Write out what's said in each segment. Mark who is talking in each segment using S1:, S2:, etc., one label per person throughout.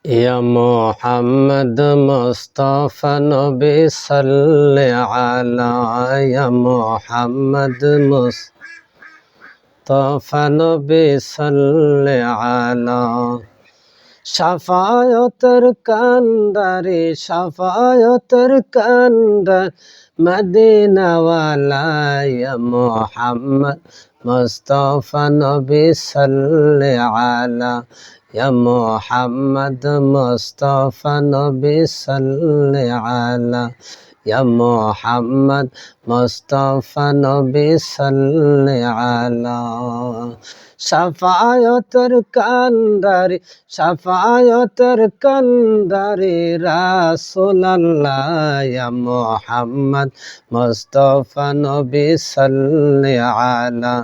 S1: ইয়া মুহাম্মদ মুস্তাফা নবী সাল্লি আলা ইয়া মুহাম্মদ মুস্তাফা নবী সাল্লি আলা শাফায়াতের কান্ডারি শাফায়াতের কান্ডার মদিনা ওয়ালা ইয়া মুহাম্মদ মুস্তাফা নবী সাল্লি আলা ইয়া মুহাম্মদ মুস্তাফা নবী সাল্লি আলা ইয়া মুহাম্মদ মুস্তাফা নবী সাল্লি আলা শাফায়াতের কান্ডারি শাফায়াতের কান্ডারি রাসূলুল্লাহ ইয়া মুহাম্মদ মুস্তাফা নবী সাল্লি আলা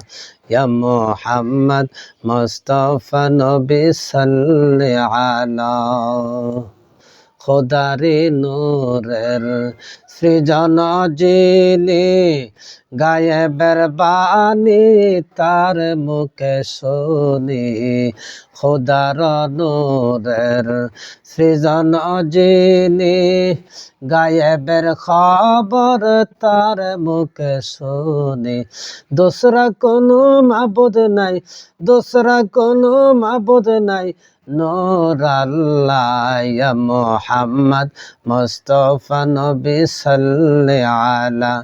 S1: ইয়া মুহাম্মদ মুস্তাফা নবী সাল্লি আলা খোদারে নূরের সৃজন যিনি গায়েবের বাণী তার মুখে শুনি খোদার নূরের সৃজন যিনি গায়েবের খবর তার মুখে শুনি দোসরা কোনো মাবুদ নাই দোসরা কোনো মাবুদ নাই নূর আল্লাহ ইয়া মুহাম্মদ মুস্তাফা নবী সাল্লি আলা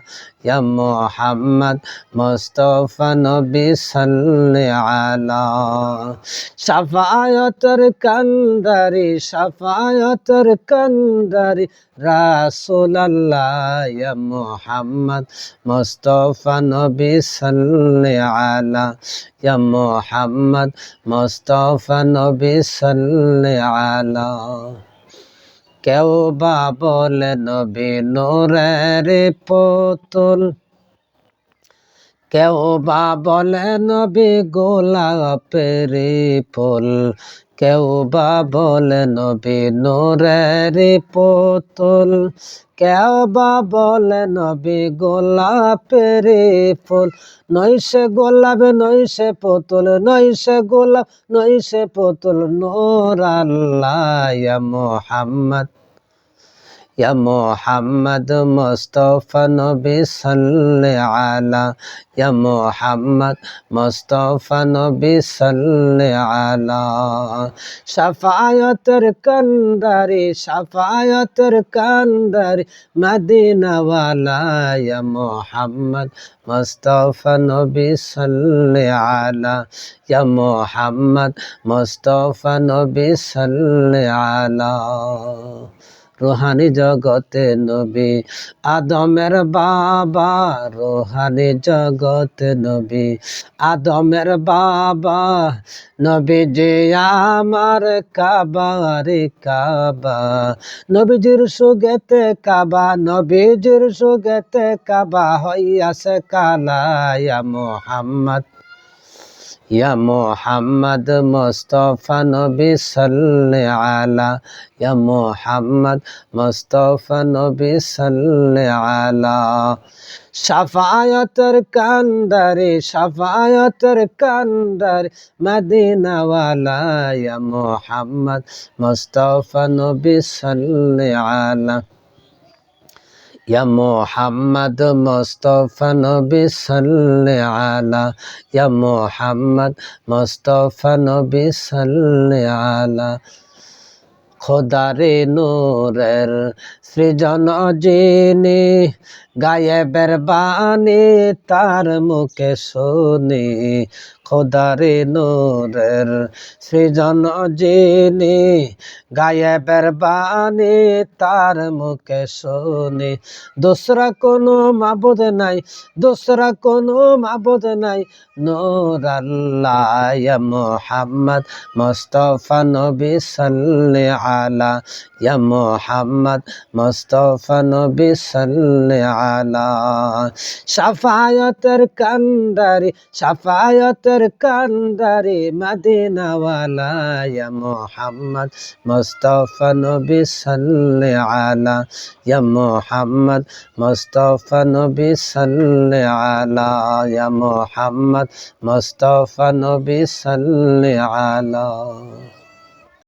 S1: ইয়া মুহাম্মদ মুস্তাফা নবী সাল্লি আলা শাফায়াতের কান্ডারি রাসূলুল্লাহ ইয়া মুহাম্মদ মুস্তাফা নবী সাল্লি আলা ইয়া মুহাম্মদ মুস্তাফা নবী সাল্লি আলা কেউ বা বলে নবী নূরের পুতুল কেউ বা বলে নবী গোলাপের ফুল কেউ বা বলে নবী নূরের পুতুল কেউ বা বলে নবী গোলাপের ফুল নইসে গোলাপ নইসে পুতুল নইসে গোলাপ নইসে পুতুল নূর আল্লাহ ইয়া মুহাম্মদ ইয়া মুহাম্মদ মুস্তাফা নবী সাল্লি আলা ইয়া মুহাম্মদ মুস্তাফা নবী সাল্লি আলা শাফায়াতের কান্ডারি মদিনা ওয়ালা ইয়া মুহাম্মদ মুস্তাফা নবী সাল্লি আলা ইয়া মুহাম্মদ মুস্তাফা নবী সাল্লি আলা রুহানি জগতে নবী আদমের বাবা রুহানি জগতে নবী আদমের বাবা নবী যে আমার কাবা রে কাবা নবীজির সুগেতে কাবা নবীজির সুগেতে কাবা হইয়াছে কালা ইয়া মুহাম্মদ ইয়া মুহাম্মদ মুস্তাফা নবী সাল্লি আলা ইয়া মুহাম্মদ মুস্তাফা নবী সাল্লি আলা শাফায়াতের কান্ডারি মদিনা ওয়ালা ইয়া মুহাম্মদ মুস্তাফা নবী সাল্লি আলা ইয়া মুহাম্মদ মুস্তাফা নবী সাল্লি আলা ইয়া মুহাম্মদ মুস্তাফা নবী সাল্লি আলা খোদারে নূরের সৃজন যিনি গায়েবের বাণী তার মুখে শুনি খোদারে নূরের সৃজন যিনি গায়েবের বাণী তার মুখে শুনি দোসরা কোনো মাবুদ নাই দোসরা কোনো মাবুদ নাই নূর আল্লাহ ইয়া মুহাম্মদ মুস্তাফা নবী সাল্লি আলা ইয়া মুহাম্মদ মুস্তাফা নবী সাল্লি আলা শাফায়াতের কান্ডারি মদিনা ওয়ালা ইয়া মুহাম্মদ মুস্তাফা নবী সাল্লি আলা ইয়া মুহাম্মদ মুস্তাফা নবী সাল্লি আলা ইয়া মুহাম্মদ মুস্তাফা নবী সাল্লি আলা